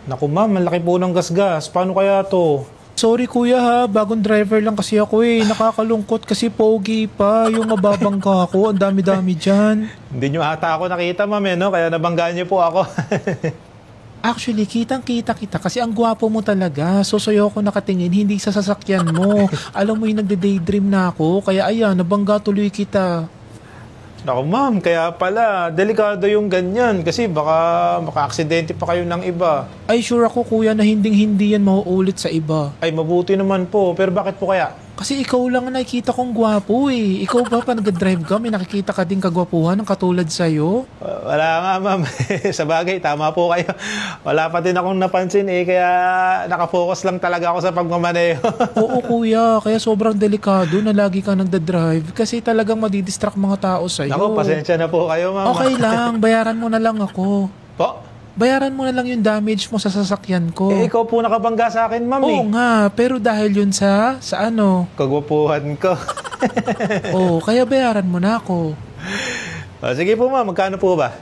Naku ma'am, malaki po ng gasgas. Paano kaya to? Sorry kuya ha, bagong driver lang kasi ako eh. Nakakalungkot kasi pogi pa. Yung mababangka ako, ang dami-dami dyan. Hindi nyo ata ako nakita ma'am no? Kaya nabanggaan nyo po ako. Actually, kitang-kita kita kasi ang gwapo mo talaga. So sa'yo ako nakatingin, hindi sa sasakyan mo. Alam mo yung nagde-daydream na ako, kaya ayan, nabangga tuloy kita. Naku ma'am, kaya pala, delikado yung ganyan. Kasi baka maka-aksidente pa kayo ng iba. Ay sure ako kuya na hinding-hindi yan mauulit sa iba. Ay mabuti naman po, pero bakit po kaya? Kasi ikaw lang ang nakikita kong gwapo eh. Ikaw ba pa nag-drive ka, may nakikita ka din kagwapuhan ng katulad sa'yo? Wala nga ma'am. Sa bagay, tama po kayo. Wala pa din akong napansin kaya nakafocus lang talaga ako sa pagmamaneho. Oo kuya, kaya sobrang delikado na lagi ka nagda-drive kasi talagang madidistract mga tao sa'yo. Naku, pasensya na po kayo ma'am. Okay lang, bayaran mo na lang ako. Po? Bayaran mo na lang yung damage mo sa sasakyan ko. Ikaw po nakabangga sa akin ma'am Oo nga, pero dahil yun sa ano? Kagwapuhan ko. Oo, kaya bayaran mo na ako. Sige po ma'am, magkano po ba?